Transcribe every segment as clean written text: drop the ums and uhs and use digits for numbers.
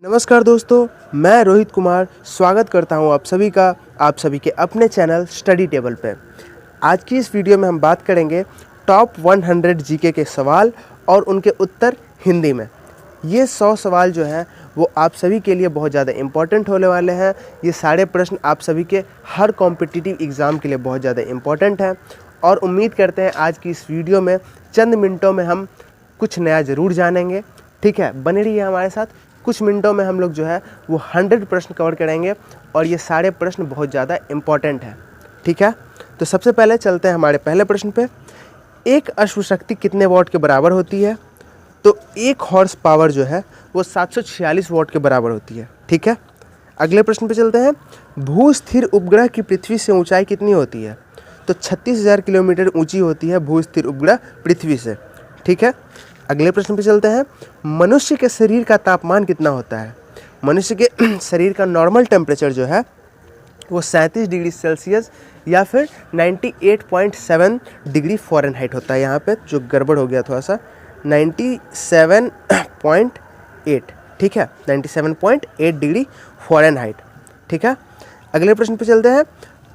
नमस्कार दोस्तों, मैं रोहित कुमार स्वागत करता हूं आप सभी के अपने चैनल स्टडी टेबल पे। आज की इस वीडियो में हम बात करेंगे टॉप 100 जीके के सवाल और उनके उत्तर हिंदी में। ये 100 सवाल जो हैं वो आप सभी के लिए बहुत ज़्यादा इम्पोर्टेंट होने वाले हैं। ये सारे प्रश्न आप सभी के हर कॉम्पिटिटिव एग्ज़ाम के लिए बहुत ज़्यादा इम्पोर्टेंट हैं और उम्मीद करते हैं आज की इस वीडियो में चंद मिनटों में हम कुछ नया ज़रूर जानेंगे। ठीक है, बने रहिए हमारे साथ। कुछ मिनटों में हम लोग जो है वो 100 प्रश्न कवर करेंगे और ये सारे प्रश्न बहुत ज़्यादा इम्पॉर्टेंट हैं। ठीक है, तो सबसे पहले चलते हैं हमारे पहले प्रश्न पे। एक अश्वशक्ति कितने वॉट के बराबर होती है? तो एक हॉर्स पावर जो है वो 746 वॉट के बराबर होती है। ठीक है, अगले प्रश्न पे चलते हैं। भू स्थिर उपग्रह की पृथ्वी से ऊंचाई कितनी होती है? तो 36,000 किलोमीटर ऊंची होती है भू स्थिर उपग्रह पृथ्वी से। ठीक है, अगले प्रश्न पे चलते हैं। मनुष्य के शरीर का तापमान कितना होता है? मनुष्य के शरीर का नॉर्मल टेम्परेचर जो है वो 37 डिग्री सेल्सियस या फिर 98.7 डिग्री फ़ारेनहाइट होता है। यहाँ पे जो गड़बड़ हो गया थोड़ा सा, 97.8। ठीक है, 97.8 डिग्री फ़ारेनहाइट। ठीक है, अगले प्रश्न पे चलते हैं।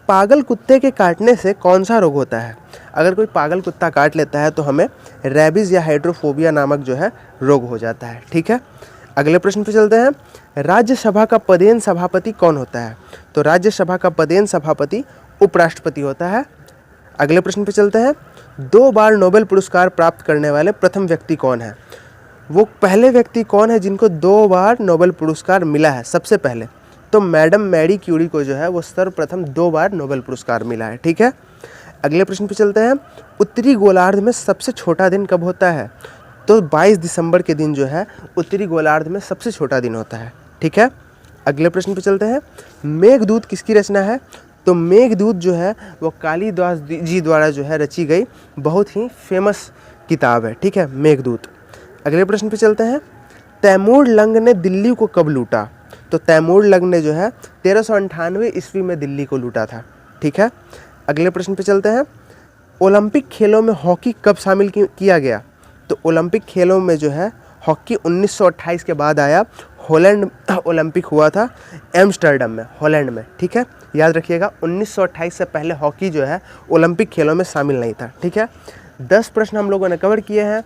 पागल कुत्ते के काटने से कौन सा रोग होता है? अगर कोई पागल कुत्ता काट लेता है तो हमें रेबीज़ या हाइड्रोफोबिया नामक जो है रोग हो जाता है। ठीक है, अगले प्रश्न पे चलते हैं। राज्यसभा का पदेन सभापति कौन होता है? तो राज्यसभा का पदेन सभापति उपराष्ट्रपति होता है। अगले प्रश्न पे चलते हैं। 2 बार नोबेल पुरस्कार प्राप्त करने वाले प्रथम व्यक्ति कौन है? वो पहले व्यक्ति कौन है जिनको 2 बार नोबेल पुरस्कार मिला है सबसे पहले? तो मैडम मैरी क्यूरी को जो है वो सर्वप्रथम 2 बार नोबेल पुरस्कार मिला है। ठीक है, अगले प्रश्न पे चलते हैं। उत्तरी गोलार्ध में सबसे छोटा दिन कब होता है? तो 22 दिसंबर के दिन जो है उत्तरी गोलार्ध में सबसे छोटा दिन होता है। ठीक है, अगले प्रश्न पे चलते हैं। मेघदूत किसकी रचना है? तो मेघदूत जो है वो कालिदास जी द्वारा जो है रची गई बहुत ही फेमस किताब है। ठीक है, मेघदूत। अगले प्रश्न पे चलते हैं। तैमूर लंग ने दिल्ली को कब लूटा? तो तैमूर लंग ने जो है 1398 ईस्वी में दिल्ली को लूटा था। ठीक है, अगले प्रश्न पे चलते हैं। ओलंपिक खेलों में हॉकी कब शामिल किया गया? तो ओलंपिक खेलों में जो है हॉकी 1928 के बाद आया। हॉलैंड ओलंपिक हुआ था एम्स्टर्डम में, हॉलैंड में। ठीक है, याद रखिएगा 1928 से पहले हॉकी जो है ओलंपिक खेलों में शामिल नहीं था। ठीक है, 10 प्रश्न हम लोगों ने कवर किए हैं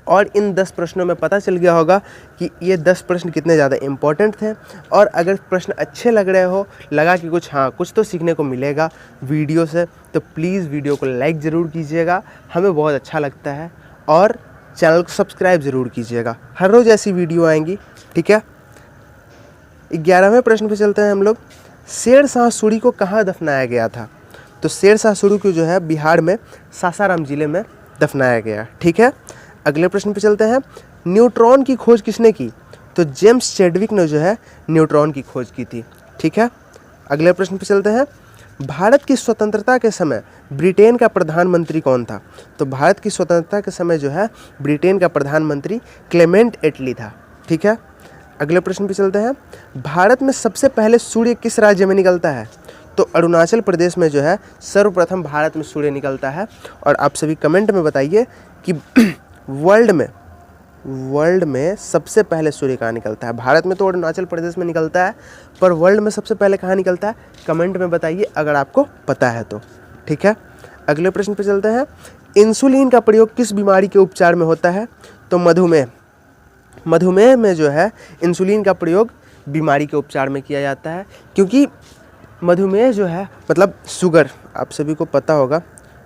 और इन 10 प्रश्नों में पता चल गया होगा कि ये 10 प्रश्न कितने ज़्यादा इम्पोर्टेंट थे। और अगर प्रश्न अच्छे लग रहे हो, लगा कि कुछ तो सीखने को मिलेगा वीडियो से, तो प्लीज़ वीडियो को लाइक ज़रूर कीजिएगा, हमें बहुत अच्छा लगता है। और चैनल को सब्सक्राइब ज़रूर कीजिएगा, हर रोज़ ऐसी वीडियो आएंगी। ठीक है, 11वें प्रश्न पे चलते हैं हम लोग। शेरशाह सूरी को कहाँ दफनाया गया था? तो शेरशाह सूरी को जो है बिहार में सासाराम जिले में दफनाया गया। ठीक है, अगले प्रश्न पे चलते हैं। न्यूट्रॉन की खोज किसने की? तो जेम्स चैडविक ने जो है न्यूट्रॉन की खोज की थी। ठीक है, अगले प्रश्न पे चलते हैं। भारत की स्वतंत्रता के समय ब्रिटेन का प्रधानमंत्री कौन था? तो भारत की स्वतंत्रता के समय जो है ब्रिटेन का प्रधानमंत्री क्लेमेंट एटली था। ठीक है, अगले प्रश्न पे चलते हैं। भारत में सबसे पहले सूर्य किस राज्य में निकलता है? तो अरुणाचल प्रदेश में जो है सर्वप्रथम भारत में सूर्य निकलता है। और आप सभी कमेंट में बताइए कि वर्ल्ड में सबसे पहले सूर्य कहाँ निकलता है? भारत में तो अरुणाचल प्रदेश में निकलता है, पर वर्ल्ड में सबसे पहले कहाँ निकलता है? कमेंट में बताइए अगर आपको पता है तो। ठीक है, अगले प्रश्न पे चलते हैं। इंसुलिन का प्रयोग किस बीमारी के उपचार में होता है? तो मधुमेह में जो है इंसुलिन का प्रयोग बीमारी के उपचार में किया जाता है, क्योंकि मधुमेह जो है मतलब शुगर, आप सभी को पता होगा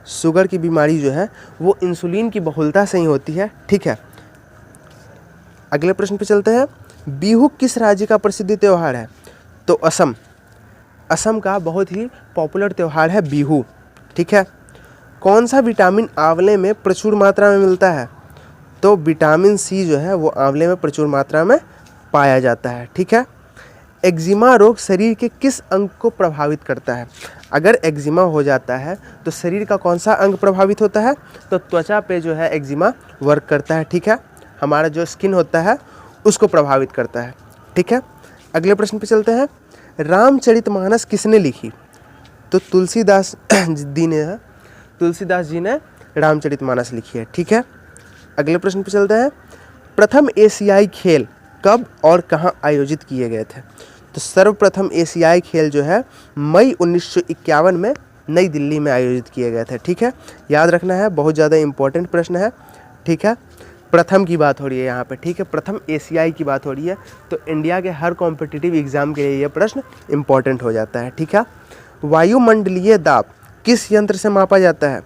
शुगर की बीमारी जो है वो इंसुलिन की बहुलता से ही होती है। ठीक है, अगले प्रश्न पे चलते हैं। बिहू किस राज्य का प्रसिद्ध त्यौहार है? तो असम का बहुत ही पॉपुलर त्यौहार है बिहू। ठीक है, कौन सा विटामिन आंवले में प्रचुर मात्रा में मिलता है? तो विटामिन सी जो है वो आंवले में प्रचुर मात्रा में पाया जाता है। ठीक है, एक्जिमा रोग शरीर के किस अंग को प्रभावित करता है? अगर एक्जिमा हो जाता है तो शरीर का कौन सा अंग प्रभावित होता है? तो त्वचा पे जो है एक्जिमा वर्क करता है। ठीक है, हमारा जो स्किन होता है उसको प्रभावित करता है। ठीक है, अगले प्रश्न पे चलते हैं। रामचरितमानस किसने लिखी? तो तुलसीदास जी ने रामचरितमानस लिखी है। ठीक है, अगले प्रश्न पे चलते हैं। प्रथम एशियाई खेल कब और कहाँ आयोजित किए गए थे? तो सर्वप्रथम एशियाई खेल जो है मई 1951 में नई दिल्ली में आयोजित किए गए थे। ठीक है, याद रखना है, बहुत ज़्यादा इंपॉर्टेंट प्रश्न है। ठीक है, प्रथम की बात हो रही है यहाँ पे। ठीक है, प्रथम एशियाई की बात हो रही है, तो इंडिया के हर कॉम्पिटिटिव एग्जाम के लिए ये प्रश्न इंपॉर्टेंट हो जाता है। ठीक है, वायुमंडलीय दाब किस यंत्र से मापा जाता है?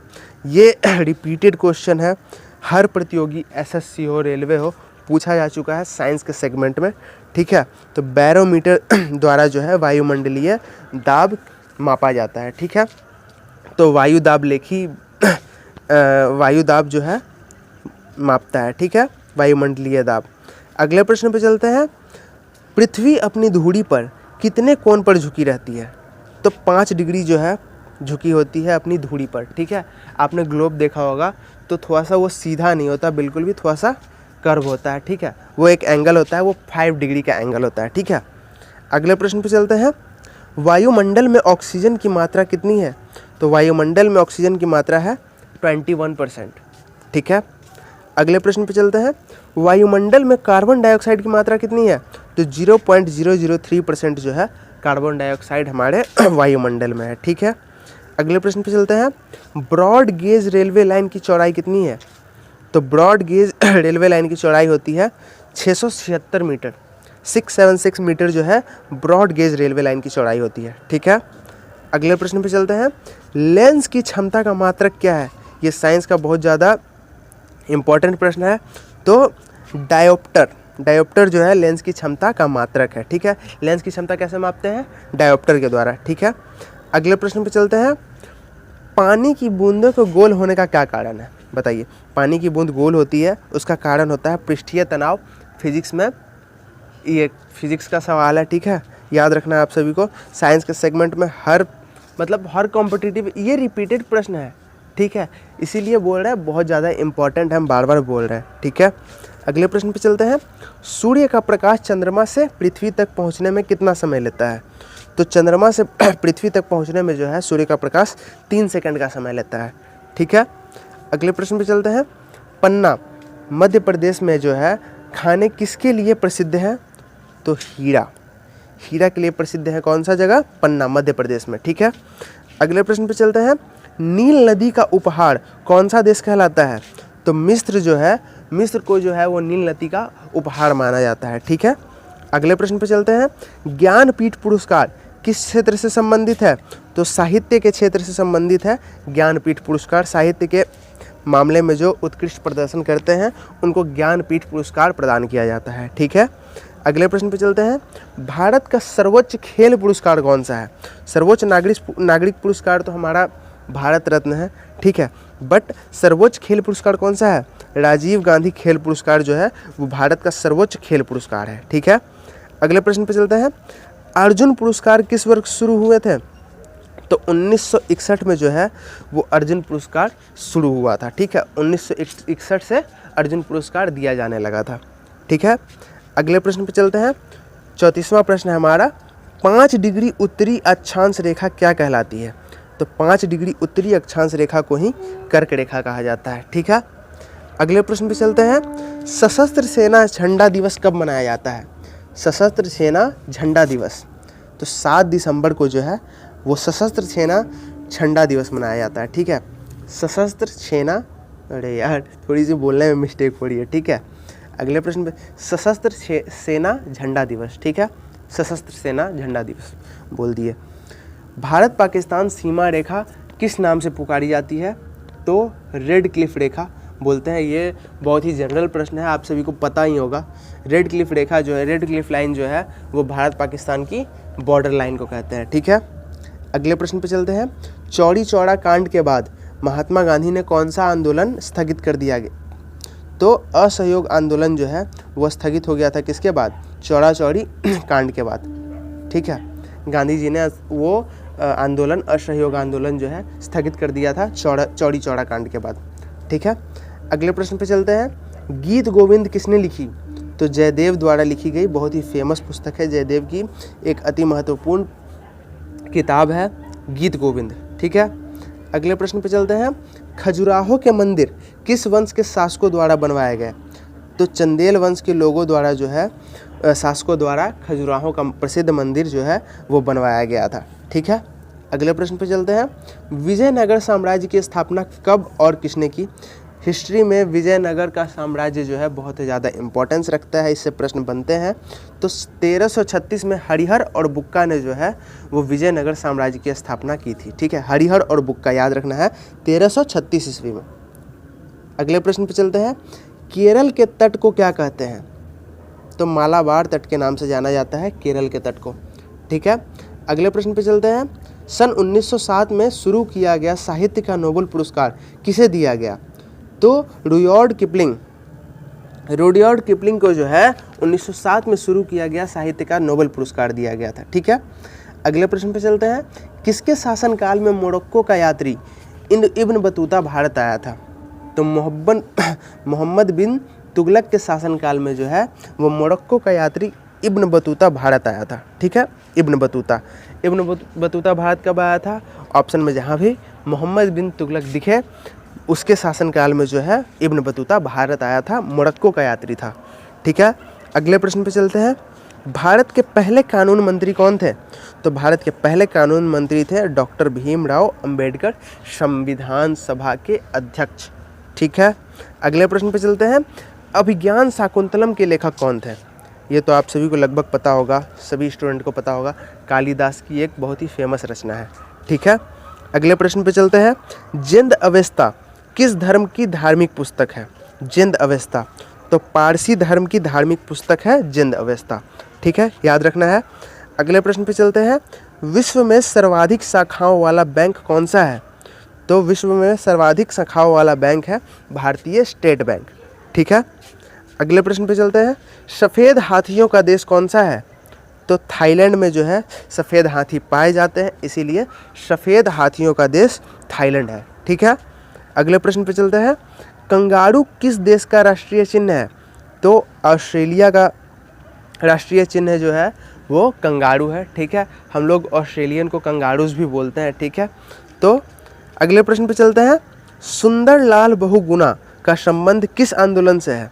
ये रिपीटेड क्वेश्चन है, हर प्रतियोगी एसएससी हो, रेलवे हो, पूछा जा चुका है साइंस के सेगमेंट में। ठीक है, तो बैरोमीटर द्वारा जो है वायुमंडलीय दाब मापा जाता है। ठीक है, तो वायु दाब लेखी वायु दाब जो है मापता है। ठीक है, वायुमंडलीय दाब। अगले प्रश्न पे चलते हैं, पृथ्वी अपनी धुरी पर कितने कोण पर झुकी रहती है? तो 5 डिग्री जो है झुकी होती है अपनी धुरी पर। ठीक है, आपने ग्लोब देखा होगा तो थोड़ा सा वो सीधा नहीं होता, बिल्कुल भी थोड़ा सा कर्व होता है। ठीक है, वो एक एंगल होता है, वो 5 डिग्री का एंगल होता है। ठीक है, अगले प्रश्न पे चलते हैं, वायुमंडल में ऑक्सीजन की मात्रा कितनी है? तो वायुमंडल में ऑक्सीजन की मात्रा है 21%। ठीक है, अगले प्रश्न पे चलते हैं, वायुमंडल में कार्बन डाइऑक्साइड की मात्रा कितनी है? तो 0.003% जो है कार्बन डाइऑक्साइड हमारे वायुमंडल में है। ठीक है, अगले प्रश्न पे चलते हैं, ब्रॉड गेज रेलवे लाइन की चौड़ाई कितनी है? तो ब्रॉड गेज रेलवे लाइन की चौड़ाई होती है 676 मीटर, 676 मीटर जो है ब्रॉड गेज रेलवे लाइन की चौड़ाई होती है। ठीक है, अगले प्रश्न पे चलते हैं, लेंस की क्षमता का मात्रक क्या है? ये साइंस का बहुत ज़्यादा इम्पॉर्टेंट प्रश्न है। तो डायोप्टर जो है लेंस की क्षमता का मात्रक है। ठीक है, लेंस की क्षमता कैसे मापते हैं? डायोप्टर के द्वारा। ठीक है, अगले प्रश्न पे चलते हैं, पानी की बूंदों को गोल होने का क्या कारण है? बताइए, पानी की बूंद गोल होती है, उसका कारण होता है पृष्ठीय तनाव। फिजिक्स में ये फिजिक्स का सवाल है। ठीक है, याद रखना है आप सभी को, साइंस के सेगमेंट में हर कॉम्पिटिटिव ये रिपीटेड प्रश्न है। ठीक है, इसीलिए बोल रहे हैं, बहुत ज़्यादा इंपॉर्टेंट है, हम बार बार बोल रहे हैं। ठीक है, अगले प्रश्न पे चलते हैं, सूर्य का प्रकाश चंद्रमा से पृथ्वी तक पहुंचने में कितना समय लेता है? तो चंद्रमा से पृथ्वी तक पहुंचने में जो है सूर्य का प्रकाश 3 सेकंड का समय लेता है। ठीक है, अगले प्रश्न पे चलते हैं, पन्ना मध्य प्रदेश में जो है खाने किसके लिए प्रसिद्ध है? तो हीरा के लिए प्रसिद्ध है। कौन सा जगह? पन्ना, मध्य प्रदेश में। ठीक है, अगले प्रश्न पे चलते हैं, नील नदी का उपहार कौन सा देश कहलाता है? तो मिस्र जो है, मिस्र को जो है वो नील नदी का उपहार माना जाता है। ठीक है, अगले प्रश्न पे चलते हैं, ज्ञानपीठ पुरस्कार किस क्षेत्र से संबंधित है? तो साहित्य के क्षेत्र से संबंधित है ज्ञानपीठ पुरस्कार। साहित्य के मामले में जो उत्कृष्ट प्रदर्शन करते हैं उनको ज्ञानपीठ पुरस्कार प्रदान किया जाता है। ठीक है, अगले प्रश्न पे चलते हैं, भारत का सर्वोच्च खेल पुरस्कार कौन सा है? सर्वोच्च नागरिक पुरस्कार तो हमारा भारत रत्न है। ठीक है, बट सर्वोच्च खेल पुरस्कार कौन सा है? राजीव गांधी खेल पुरस्कार जो है वो भारत का सर्वोच्च खेल पुरस्कार है। ठीक है, अगले प्रश्न पे चलते हैं, अर्जुन पुरस्कार किस वर्ष शुरू हुए थे? तो 1961 में जो है वो अर्जुन पुरस्कार शुरू हुआ था। ठीक है, 1961 से अर्जुन पुरस्कार दिया जाने लगा था। ठीक है, अगले प्रश्न पे चलते हैं, 34वां प्रश्न है हमारा, 5 डिग्री उत्तरी अक्षांश रेखा क्या कहलाती है? तो 5 डिग्री उत्तरी अक्षांश रेखा को ही कर्क रेखा कहा जाता है। ठीक है, अगले प्रश्न पे चलते हैं, सशस्त्र सेना झंडा दिवस कब मनाया जाता है? सशस्त्र सेना झंडा दिवस तो 7 दिसंबर को जो है वो सशस्त्र सेना झंडा दिवस मनाया जाता है। ठीक है, सशस्त्र सेना, अरे यार थोड़ी सी बोलने में मिस्टेक हो रही है। ठीक है, अगले प्रश्न पे, सशस्त्र सेना झंडा दिवस। ठीक है, सशस्त्र सेना झंडा दिवस बोल दिए। भारत पाकिस्तान सीमा रेखा किस नाम से पुकारी जाती है? तो रेड क्लिफ रेखा बोलते हैं। ये बहुत ही जनरल प्रश्न है, आप सभी को पता ही होगा। रेड क्लिफ रेखा जो है, रेड क्लिफ लाइन जो है वो भारत पाकिस्तान की बॉर्डर लाइन को कहते हैं। ठीक है, अगले प्रश्न पे चलते हैं, चौड़ी चौड़ा कांड के बाद महात्मा गांधी ने कौन सा आंदोलन स्थगित कर दिया गया? तो असहयोग आंदोलन जो है वो स्थगित हो गया था किसके बाद? चौड़ा चौड़ी कांड के बाद। ठीक है, गांधी जी ने वो आंदोलन, असहयोग आंदोलन जो है स्थगित कर दिया था चौड़ी चौड़ा कांड के बाद। ठीक है, अगले प्रश्न पे चलते हैं, गीत गोविंद किसने लिखी? तो जयदेव द्वारा लिखी गई बहुत ही फेमस पुस्तक है, जयदेव की एक अति महत्वपूर्ण किताब है गीत गोविंद। ठीक है, अगले प्रश्न पे चलते हैं, खजुराहो के मंदिर किस वंश के शासकों द्वारा बनवाए गए? तो चंदेल वंश के लोगों द्वारा जो है शासकों द्वारा खजुराहो का प्रसिद्ध मंदिर जो है वो बनवाया गया था। ठीक है, अगले प्रश्न पे चलते हैं। विजयनगर साम्राज्य की स्थापना कब और किसने की? हिस्ट्री में विजयनगर का साम्राज्य जो है बहुत ही ज़्यादा इंपॉर्टेंस रखता है, इससे प्रश्न बनते हैं। तो 1336 में हरिहर और बुक्का ने जो है वो विजयनगर साम्राज्य की स्थापना की थी। ठीक है, हरिहर और बुक्का याद रखना है, 1336 ईस्वी में। अगले प्रश्न पे चलते हैं। केरल के तट को क्या कहते हैं? तो मालाबार तट के नाम से जाना जाता है केरल के तट को। ठीक है, अगले प्रश्न पे चलते हैं। सन 1907 में शुरू किया गया साहित्य का नोबेल पुरस्कार किसे दिया गया? तो रुडयार्ड किपलिंग को जो है 1907 में शुरू किया गया साहित्य का नोबेल पुरस्कार दिया गया था। ठीक है, अगले प्रश्न पे चलते हैं। किसके शासनकाल में मोरक्को का यात्री इब्न बतूता भारत आया था? तो मोहम्मद बिन तुगलक के शासनकाल में जो है वो मोरक्को का यात्री इब्न बतूता भारत आया था। ठीक है, इब्न बतूता भारत कब आया था? ऑप्शन में जहाँ भी मोहम्मद बिन तुगलक दिखे उसके शासनकाल में जो है इब्न बतूता भारत आया था, मोरक्को का यात्री था। ठीक है, अगले प्रश्न पे चलते हैं। भारत के पहले कानून मंत्री कौन थे? तो भारत के पहले कानून मंत्री थे डॉक्टर भीमराव अंबेडकर, संविधान सभा के अध्यक्ष। ठीक है, अगले प्रश्न पे चलते हैं। अभिज्ञान शाकुंतलम के लेखक कौन थे? ये तो आप सभी को लगभग पता होगा, सभी स्टूडेंट को पता होगा, कालिदास की एक बहुत ही फेमस रचना है। ठीक है, अगले प्रश्न पे चलते हैं। जिंद अवेस्ता किस धर्म की धार्मिक पुस्तक है? जिंद अवेस्ता तो पारसी धर्म की धार्मिक पुस्तक है जिंद अवेस्ता। ठीक है, याद रखना है। अगले प्रश्न पे चलते हैं। विश्व में सर्वाधिक शाखाओं वाला बैंक कौन सा है? तो विश्व में सर्वाधिक शाखाओं वाला बैंक है भारतीय स्टेट बैंक। ठीक है, अगले प्रश्न पे चलते हैं। सफ़ेद हाथियों का देश कौन सा है? तो थाईलैंड में जो है सफ़ेद हाथी पाए जाते हैं, इसीलिए सफ़ेद हाथियों का देश थाईलैंड है। ठीक है, अगले प्रश्न पे चलते हैं। कंगारू किस देश का राष्ट्रीय चिन्ह है? तो ऑस्ट्रेलिया का राष्ट्रीय चिन्ह जो है वो कंगारू है। ठीक है, हम लोग ऑस्ट्रेलियन को कंगारूज भी बोलते हैं। ठीक है, तो अगले प्रश्न पे चलते हैं। सुंदरलाल बहुगुणा का संबंध किस आंदोलन से है?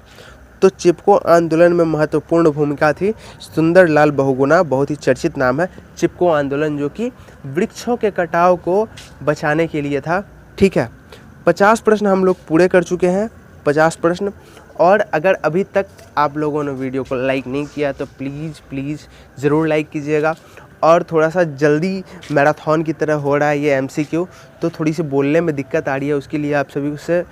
तो चिपको आंदोलन में महत्वपूर्ण भूमिका थी सुंदरलाल बहुगुणा, बहुत ही चर्चित नाम है। चिपको आंदोलन जो कि वृक्षों के कटाव को बचाने के लिए था। ठीक है, 50 प्रश्न हम लोग पूरे कर चुके हैं, 50 प्रश्न। और अगर अभी तक आप लोगों ने वीडियो को लाइक नहीं किया तो प्लीज़ ज़रूर लाइक कीजिएगा। और थोड़ा सा जल्दी मैराथन की तरह हो रहा है ये MCQ, तो थोड़ी सी बोलने में दिक्कत आ रही है, उसके लिए आप सभी से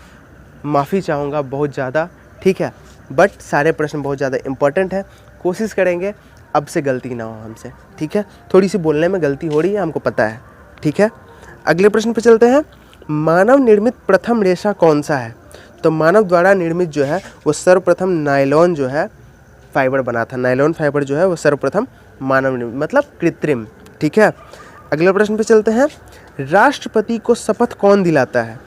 माफ़ी चाहूँगा बहुत ज़्यादा। ठीक है, बट सारे प्रश्न बहुत ज़्यादा इम्पोर्टेंट है, कोशिश करेंगे अब से गलती ना हो हमसे। ठीक है, थोड़ी सी बोलने में गलती हो रही है, हमको पता है। ठीक है, अगले प्रश्न पे चलते हैं। मानव निर्मित प्रथम रेशा कौन सा है? तो मानव द्वारा निर्मित जो है वो सर्वप्रथम नायलॉन जो है फाइबर बना था। नायलॉन फाइबर जो है वो सर्वप्रथम मानव निर्मित मतलब कृत्रिम। ठीक है, अगले प्रश्न पे चलते हैं। राष्ट्रपति को शपथ कौन दिलाता है?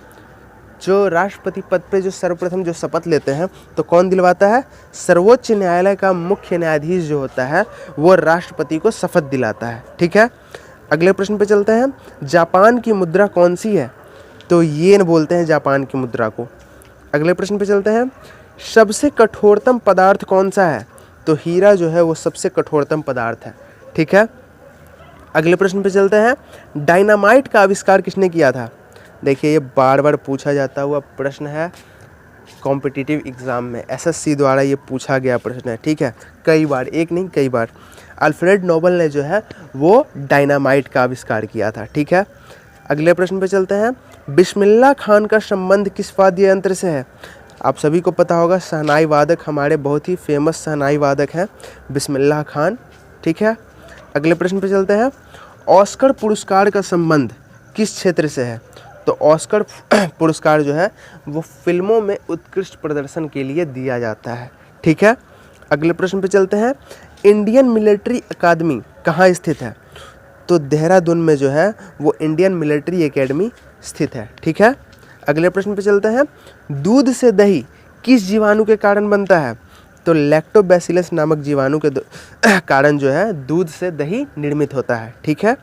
जो राष्ट्रपति पद पे जो सर्वप्रथम जो शपथ लेते हैं तो कौन दिलवाता है? सर्वोच्च न्यायालय का मुख्य न्यायाधीश जो होता है वो राष्ट्रपति को शपथ दिलाता है। ठीक है, अगले प्रश्न पे चलते हैं। जापान की मुद्रा कौन सी है? तो येन बोलते हैं जापान की मुद्रा को। अगले प्रश्न पे चलते हैं। सबसे कठोरतम पदार्थ कौन सा है? तो हीरा जो है वो सबसे कठोरतम पदार्थ है। ठीक है, अगले प्रश्न पे चलते हैं। डायनामाइट का आविष्कार किसने किया था? देखिए ये बार बार पूछा जाता हुआ प्रश्न है कॉम्पिटिटिव एग्ज़ाम में, SSC द्वारा ये पूछा गया प्रश्न है। ठीक है, कई बार, एक नहीं कई बार। अल्फ्रेड नोबल ने जो है वो डायनामाइट का आविष्कार किया था। ठीक है, अगले प्रश्न पे चलते हैं। बिस्मिल्लाह खान का संबंध किस वाद्य यंत्र से है? आप सभी को पता होगा, शहनाई वादक हमारे बहुत ही फेमस शहनाई वादक हैं बिस्मिल्लाह खान। ठीक है, अगले प्रश्न पे चलते हैं। ऑस्कर पुरस्कार का संबंध किस क्षेत्र से है? तो ऑस्कर पुरस्कार जो है वो फिल्मों में उत्कृष्ट प्रदर्शन के लिए दिया जाता है। ठीक है, अगले प्रश्न पे चलते हैं। इंडियन मिलिट्री अकादमी कहाँ स्थित है? तो देहरादून में जो है वो इंडियन मिलिट्री एकेडमी स्थित है। ठीक है, अगले प्रश्न पे चलते हैं। दूध से दही किस जीवाणु के कारण बनता है? तो लैक्टोबैसिलस नामक जीवाणु के कारण जो है दूध से दही निर्मित होता है। ठीक है,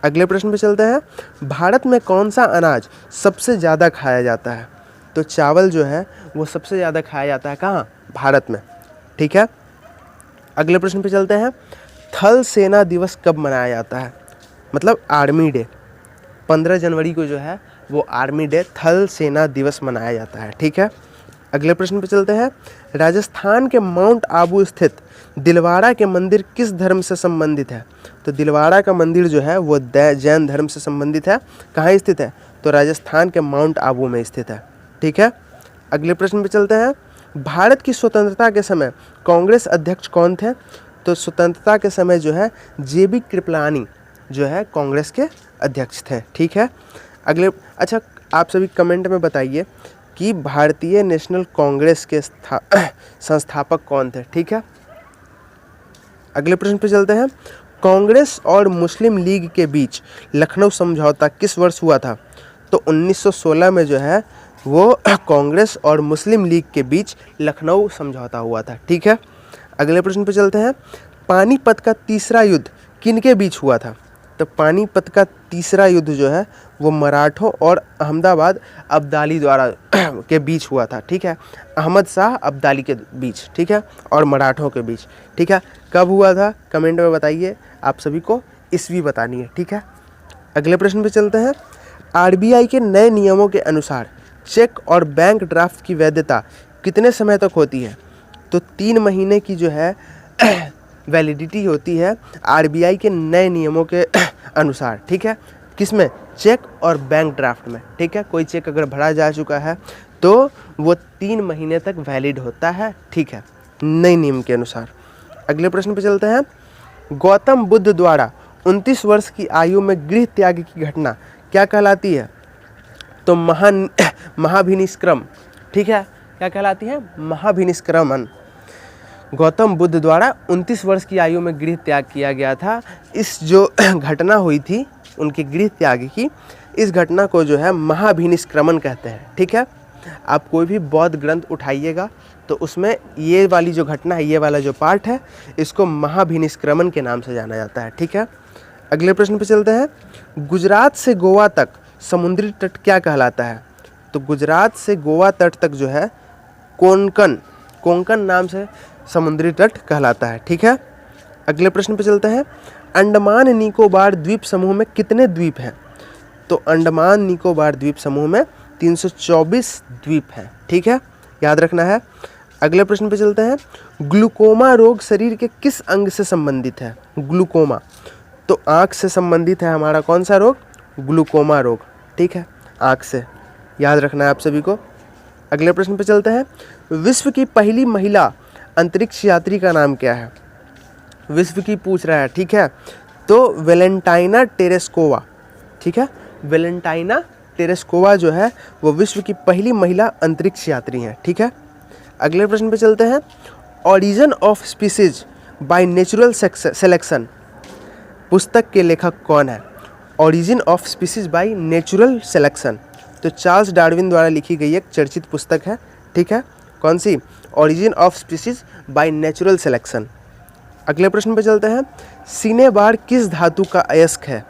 अगले प्रश्न पे चलते हैं। भारत में कौन सा अनाज सबसे ज़्यादा खाया जाता है? तो चावल जो है वो सबसे ज़्यादा खाया जाता है कहाँ? भारत में। ठीक है, अगले प्रश्न पे चलते हैं। थल सेना दिवस कब मनाया जाता है, मतलब आर्मी डे। 15 जनवरी को जो है वो आर्मी डे, थल सेना दिवस मनाया जाता है, ठीक है। अगले प्रश्न पे चलते हैं। राजस्थान के माउंट आबू स्थित दिलवाड़ा के मंदिर किस धर्म से संबंधित है? तो दिलवाड़ा का मंदिर जो है वो जैन धर्म से संबंधित है। कहाँ स्थित है? तो राजस्थान के माउंट आबू में स्थित है, ठीक है। अगले प्रश्न पे चलते हैं। भारत की स्वतंत्रता के समय कांग्रेस अध्यक्ष कौन थे? तो स्वतंत्रता के समय जो है JB कृपलानी जो है कांग्रेस के अध्यक्ष थे, ठीक है। अच्छा, आप सभी कमेंट में बताइए कि भारतीय नेशनल कांग्रेस के संस्थापक कौन थे, ठीक है। अगले प्रश्न पे चलते हैं। कांग्रेस और मुस्लिम लीग के बीच लखनऊ समझौता किस वर्ष हुआ था? तो 1916 में जो है वो कांग्रेस और मुस्लिम लीग के बीच लखनऊ समझौता हुआ था, ठीक है। अगले प्रश्न पे चलते हैं। पानीपत का तीसरा युद्ध किनके बीच हुआ था? तो पानीपत का तीसरा युद्ध जो है वो मराठों और अहमदाबाद अब्दाली द्वारा के बीच हुआ था, ठीक है। अहमद शाह अब्दाली के बीच, ठीक है, और मराठों के बीच, ठीक है। कब हुआ था कमेंट में बताइए, आप सभी को ईस्वी बतानी है, ठीक है। अगले प्रश्न पे चलते हैं। RBI के नए नियमों के अनुसार चेक और बैंक ड्राफ्ट की वैधता कितने समय तक होती है? तो 3 महीने की जो है वैलिडिटी होती है RBI के नए नियमों के अनुसार, ठीक है। किसमें? चेक और बैंक ड्राफ्ट में, ठीक है। कोई चेक अगर भरा जा चुका है तो वो 3 महीने तक वैलिड होता है, ठीक है, नए नियम के अनुसार। अगले प्रश्न पे चलते हैं। गौतम बुद्ध द्वारा 29 वर्ष की आयु में गृह त्याग की घटना क्या कहलाती है? तो महाभिनिष्क्रम, ठीक है। क्या कहलाती है? महाभिनिष्क्रमण। गौतम बुद्ध द्वारा 29 वर्ष की आयु में गृह त्याग किया गया था। इस जो घटना हुई थी उनके गृह त्याग की, इस घटना को जो है महाभिनिष्क्रमण कहते हैं, ठीक है। आप कोई भी बौद्ध ग्रंथ उठाइएगा तो उसमें ये वाली जो घटना है, ये वाला जो पार्ट है, इसको महाभिनिष्क्रमण के नाम से जाना जाता है, ठीक है। अगले प्रश्न पे चलते हैं। गुजरात से गोवा तक समुद्री तट क्या कहलाता है? तो गुजरात से गोवा तट तक जो है कोंकण नाम से समुद्री तट कहलाता है, ठीक है। अगले प्रश्न पे चलते हैं। अंडमान निकोबार द्वीप समूह में कितने द्वीप हैं? तो अंडमान निकोबार द्वीप समूह में 324 द्वीप हैं, ठीक है, याद रखना है। अगले प्रश्न पे चलते हैं। ग्लूकोमा रोग शरीर के किस अंग से संबंधित है? ग्लूकोमा तो आँख से संबंधित है हमारा कौन सा रोग? ग्लूकोमा रोग, ठीक है, आँख से, याद रखना है आप सभी को। अगले प्रश्न पे चलते हैं। विश्व की पहली महिला अंतरिक्ष यात्री का नाम क्या है? विश्व की पूछ रहा है, ठीक है, तो वेलेंटाइना टेरेस्कोवा, ठीक है। वेलेंटाइना टेरेस्कोवा जो है वो विश्व की पहली महिला अंतरिक्ष यात्री हैं, ठीक है। अगले प्रश्न पे चलते हैं। Origin of species by natural selection पुस्तक के लेखक कौन है? Origin of species by natural selection तो चार्ल्स डार्विन द्वारा लिखी गई एक चर्चित पुस्तक है, ठीक है। कौन सी? Origin of species by natural selection. अगले प्रश्न पे चलते हैं। सिनेबार किस धातु का अयस्क है?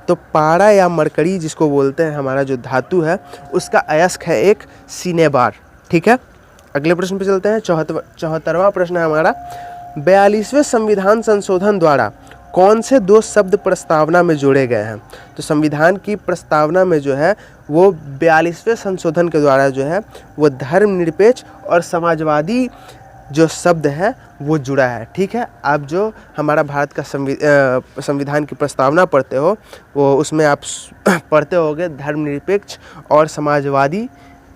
तो पारा या मरकरी जिसको बोलते हैं, हमारा जो धातु है उसका अयस्क है एक सिनेबार, ठीक है। अगले प्रश्न पे चलते हैं। 74वां प्रश्न है हमारा। 42वें संविधान संशोधन द्वारा कौन से 2 शब्द प्रस्तावना में जोड़े गए हैं? तो संविधान की प्रस्तावना में जो है वो 42वें संशोधन के द्वारा जो है वो धर्मनिरपेक्ष और समाजवादी जो शब्द है वो जुड़ा है, ठीक है। आप जो हमारा भारत का संविधान की प्रस्तावना पढ़ते हो वो उसमें आप पढ़ते होगे धर्मनिरपेक्ष और समाजवादी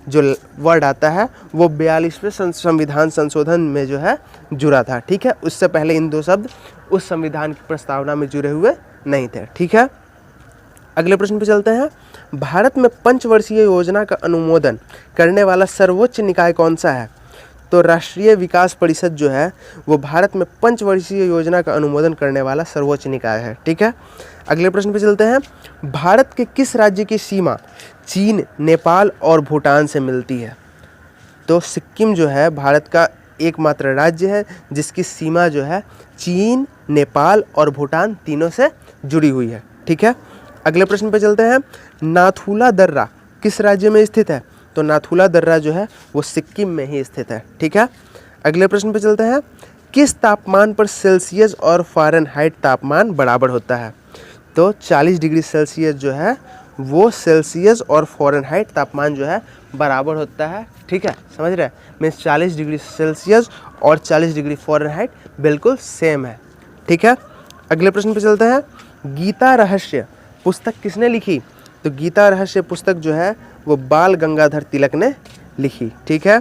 जो वर्ड आता है वो 42वें संविधान संशोधन में जो है जुड़ा था, ठीक है। उससे पहले इन 2 शब्द उस संविधान की प्रस्तावना में जुड़े हुए नहीं थे, ठीक है। अगले प्रश्न पे चलते हैं। भारत में 5 वर्षीय योजना का अनुमोदन करने वाला सर्वोच्च निकाय कौन सा है? तो राष्ट्रीय विकास परिषद जो है वो भारत में 5 वर्षीय योजना का अनुमोदन करने वाला सर्वोच्च निकाय है, ठीक है। अगले प्रश्न पे चलते हैं। भारत के किस राज्य की सीमा चीन, नेपाल और भूटान से मिलती है? तो सिक्किम जो है भारत का एकमात्र राज्य है जिसकी सीमा जो है चीन, नेपाल और भूटान तीनों से जुड़ी हुई है, ठीक है। अगले प्रश्न पे चलते हैं। नाथुला दर्रा किस राज्य में स्थित है? तो नाथुला दर्रा जो है वो सिक्किम में ही स्थित है, ठीक है। अगले प्रश्न पे चलते हैं। किस तापमान पर सेल्सियस और फ़ारेनहाइट तापमान बराबर होता है? तो 40 डिग्री सेल्सियस जो है वो सेल्सियस और फ़ारेनहाइट तापमान जो है बराबर होता है। ठीक है, समझ रहे हैं? मीन्स 40 डिग्री सेल्सियस और 40 डिग्री फ़ारेनहाइट बिल्कुल सेम है। ठीक है, अगले प्रश्न पे चलते हैं। गीता रहस्य पुस्तक किसने लिखी? तो गीता रहस्य पुस्तक जो है वो बाल गंगाधर तिलक ने लिखी। ठीक है,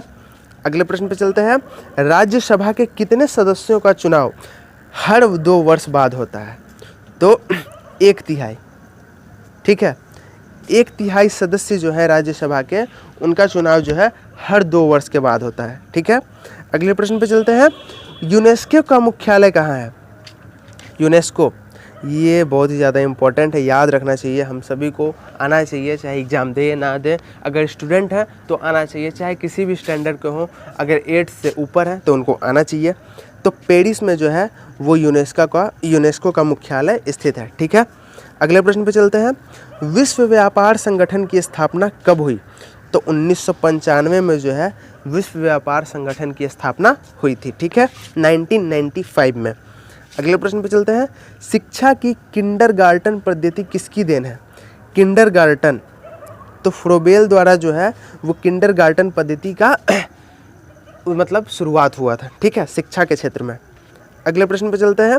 अगले प्रश्न पे चलते हैं। राज्यसभा के कितने सदस्यों का चुनाव हर 2 वर्ष बाद होता है? तो 1/3। ठीक है, 1/3 सदस्य जो है राज्यसभा के, उनका चुनाव जो है हर 2 वर्ष के बाद होता है। ठीक है, अगले प्रश्न पे चलते हैं। यूनेस्को का मुख्यालय कहाँ है? यूनेस्को, ये बहुत ही ज़्यादा इम्पोर्टेंट है, याद रखना चाहिए, हम सभी को आना चाहिए, चाहे एग्ज़ाम दे ना दे। अगर स्टूडेंट हैं तो आना चाहिए, चाहे किसी भी स्टैंडर्ड के हों, अगर 8 से ऊपर है तो उनको आना चाहिए। तो पेरिस में जो है वो यूनेस्को का मुख्यालय स्थित है। ठीक है, अगले प्रश्न पे चलते हैं। विश्व व्यापार संगठन की स्थापना कब हुई? तो 1995 में जो है विश्व व्यापार संगठन की स्थापना हुई थी। ठीक है, 1995 में। अगले प्रश्न पे चलते हैं। शिक्षा की किंडरगार्टन पद्धति किसकी देन है? किंडरगार्टन, तो फ्रोबेल द्वारा जो है वो किंडरगार्टन पद्धति का मतलब शुरुआत हुआ था। ठीक है, शिक्षा के क्षेत्र में। अगले प्रश्न पे चलते हैं।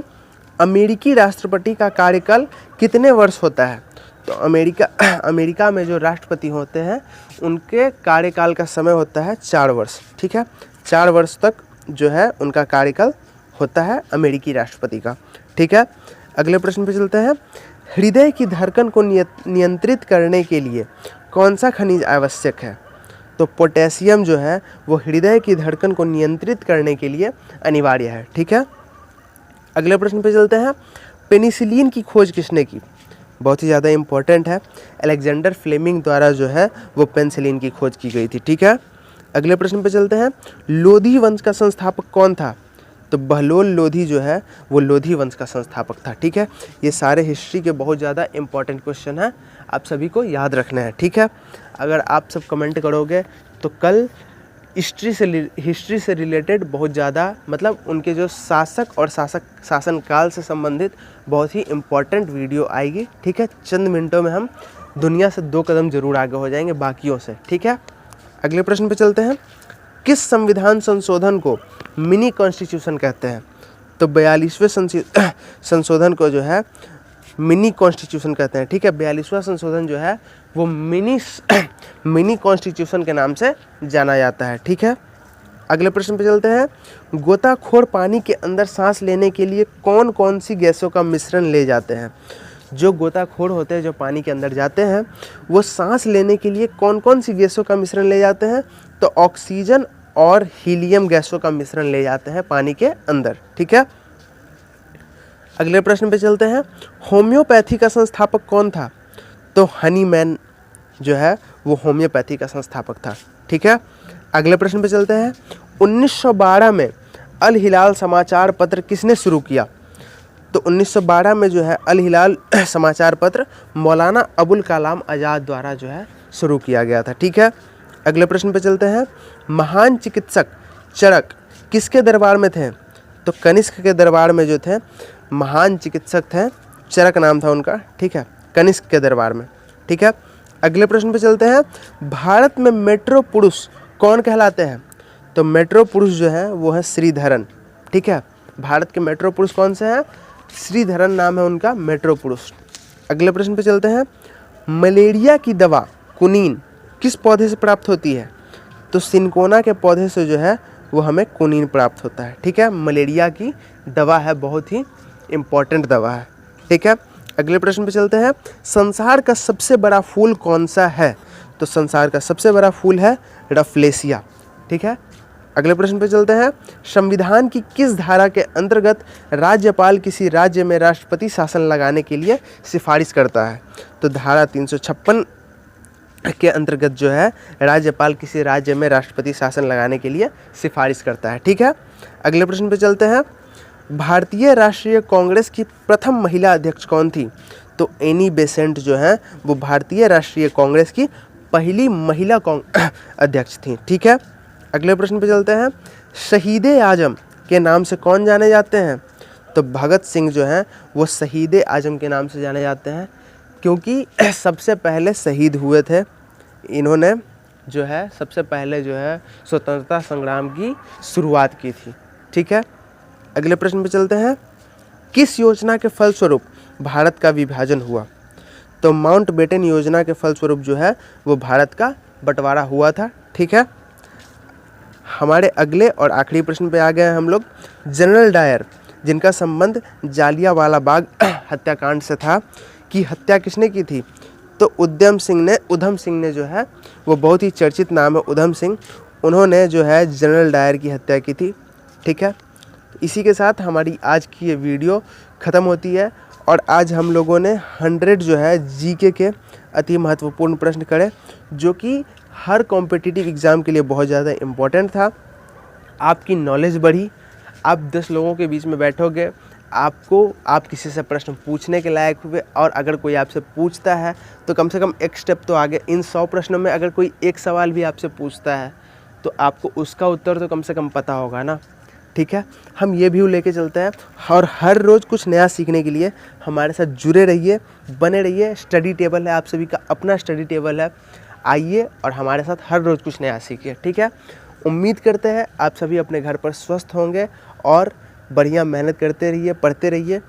अमेरिकी राष्ट्रपति का कार्यकाल कितने वर्ष होता है? तो अमेरिका में जो राष्ट्रपति होते हैं उनके कार्यकाल का समय होता है 4 वर्ष। ठीक है, 4 वर्ष तक जो है उनका कार्यकाल होता है अमेरिकी राष्ट्रपति का। ठीक है, अगले प्रश्न पे चलते हैं। हृदय की धड़कन को नियंत्रित करने के लिए कौन सा खनिज आवश्यक है? तो पोटेशियम जो है वो हृदय की धड़कन को नियंत्रित करने के लिए अनिवार्य है। ठीक है, अगले प्रश्न पे चलते हैं। पेनिसिलिन की खोज किसने की? बहुत ही ज़्यादा इम्पोर्टेंट है, अलेक्जेंडर फ्लेमिंग द्वारा जो है वो पेनिसिलिन की खोज की गई थी। ठीक है, अगले प्रश्न पे चलते हैं। लोधी वंश का संस्थापक कौन था? तो बहलोल लोधी जो है वो लोधी वंश का संस्थापक था। ठीक है, ये सारे हिस्ट्री के बहुत ज़्यादा इंपॉर्टेंट क्वेश्चन हैं, आप सभी को याद रखना है। ठीक है, अगर आप सब कमेंट करोगे तो कल हिस्ट्री से रिलेटेड बहुत ज़्यादा मतलब उनके जो शासक और शासनकाल से संबंधित बहुत ही इम्पॉर्टेंट वीडियो आएगी। ठीक है, चंद मिनटों में हम दुनिया से 2 कदम जरूर आगे हो जाएंगे बाकियों से। ठीक है, अगले प्रश्न पे चलते हैं। किस संविधान संशोधन को मिनी कॉन्स्टिट्यूशन कहते हैं? तो 42वें संशोधन को जो है मिनी कॉन्स्टिट्यूशन कहते हैं। ठीक है, 42वां संशोधन जो है वो मिनी कॉन्स्टिट्यूशन के नाम से जाना जाता है। ठीक है, अगले प्रश्न पे चलते हैं। गोताखोर पानी के अंदर सांस लेने के लिए कौन कौन सी गैसों का मिश्रण ले जाते हैं? जो गोताखोर होते हैं, जो पानी के अंदर जाते हैं, वो सांस लेने के लिए कौन कौन सी गैसों का मिश्रण ले जाते हैं? तो ऑक्सीजन और हीलियम गैसों का मिश्रण ले जाते हैं पानी के अंदर। ठीक है, अगले प्रश्न पे चलते हैं। होम्योपैथी का संस्थापक कौन था? तो हनीमैन जो है वो होम्योपैथी का संस्थापक था। ठीक है, अगले प्रश्न पे चलते हैं। 1912 में अल हिलाल समाचार पत्र किसने शुरू किया? तो 1912 में जो है अल हिलाल समाचार पत्र मौलाना अबुल कलाम आज़ाद द्वारा जो है शुरू किया गया था। ठीक है, अगले प्रश्न पे चलते हैं। महान चिकित्सक चरक किसके दरबार में थे? तो कनिष्क के दरबार में जो थे महान चिकित्सक थे, चरक नाम था उनका। ठीक है, कनिष्क के दरबार में। ठीक है, अगले प्रश्न पे चलते हैं। भारत में मेट्रो पुरुष कौन कहलाते हैं? तो मेट्रो पुरुष जो है वो है श्रीधरन। ठीक है, भारत के मेट्रो पुरुष कौन से हैं? श्रीधरन नाम है उनका मेट्रो पुरुष। अगले प्रश्न पे चलते हैं। मलेरिया की दवा कुनीन किस पौधे से प्राप्त होती है? तो सिनकोना के पौधे से जो है वो हमें कुनीन प्राप्त होता है। ठीक है, मलेरिया की दवा है, बहुत ही इम्पॉर्टेंट दवा है। ठीक है, अगले प्रश्न पे चलते हैं। संसार का सबसे बड़ा फूल कौन सा है? तो संसार का सबसे बड़ा फूल है रफलेसिया। ठीक है, अगले प्रश्न पे चलते हैं। संविधान की किस धारा के अंतर्गत राज्यपाल किसी राज्य में राष्ट्रपति शासन लगाने के लिए सिफारिश करता है? तो धारा 356 के अंतर्गत जो है राज्यपाल किसी राज्य में राष्ट्रपति शासन लगाने के लिए सिफारिश करता है। ठीक है, अगले प्रश्न पे चलते हैं। भारतीय राष्ट्रीय कांग्रेस की प्रथम महिला अध्यक्ष कौन थी? तो एनी बेसेंट जो है वो भारतीय राष्ट्रीय कांग्रेस की पहली महिला अध्यक्ष थी। ठीक है, अगले प्रश्न पे चलते हैं। शहीद आजम के नाम से कौन जाने जाते हैं? तो भगत सिंह जो हैं वो शहीद आजम के नाम से जाने जाते हैं, क्योंकि सबसे पहले शहीद हुए थे। इन्होंने जो है सबसे पहले जो है स्वतंत्रता संग्राम की शुरुआत की थी। ठीक है, अगले प्रश्न पे चलते हैं। किस योजना के फलस्वरूप भारत का विभाजन हुआ? तो माउंटबेटन योजना के फलस्वरूप जो है वो भारत का बंटवारा हुआ था। ठीक है, हमारे अगले और आखिरी प्रश्न पे आ गए हैं हम लोग। जनरल डायर, जिनका संबंध जालियांवाला बाग हत्याकांड से था, की हत्या किसने की थी? तो उधम सिंह ने जो है वो बहुत ही चर्चित नाम है उधम सिंह, उन्होंने जो है जनरल डायर की हत्या की थी। ठीक है, इसी के साथ हमारी आज की ये वीडियो ख़त्म होती है। और आज हम लोगों ने 100 जो है जीके के अति महत्वपूर्ण प्रश्न करे, जो कि हर कॉम्पिटिटिव एग्ज़ाम के लिए बहुत ज़्यादा इम्पोर्टेंट था। आपकी नॉलेज बढ़ी, आप 10 लोगों के बीच में बैठोगे, आप किसी से प्रश्न पूछने के लायक हुए, और अगर कोई आपसे पूछता है तो कम से कम एक स्टेप तो आगे। इन 100 प्रश्नों में अगर कोई एक सवाल भी आपसे पूछता है तो आपको उसका उत्तर तो कम से कम पता होगा ना। ठीक है, हम ये व्यू लेके चलते हैं, और हर रोज़ कुछ नया सीखने के लिए हमारे साथ जुड़े रहिए, बने रहिए। स्टडी टेबल है, आप सभी का अपना स्टडी टेबल है, आइए और हमारे साथ हर रोज़ कुछ नया सीखिए। ठीक है, उम्मीद करते हैं आप सभी अपने घर पर स्वस्थ होंगे और बढ़िया मेहनत करते रहिए, पढ़ते रहिए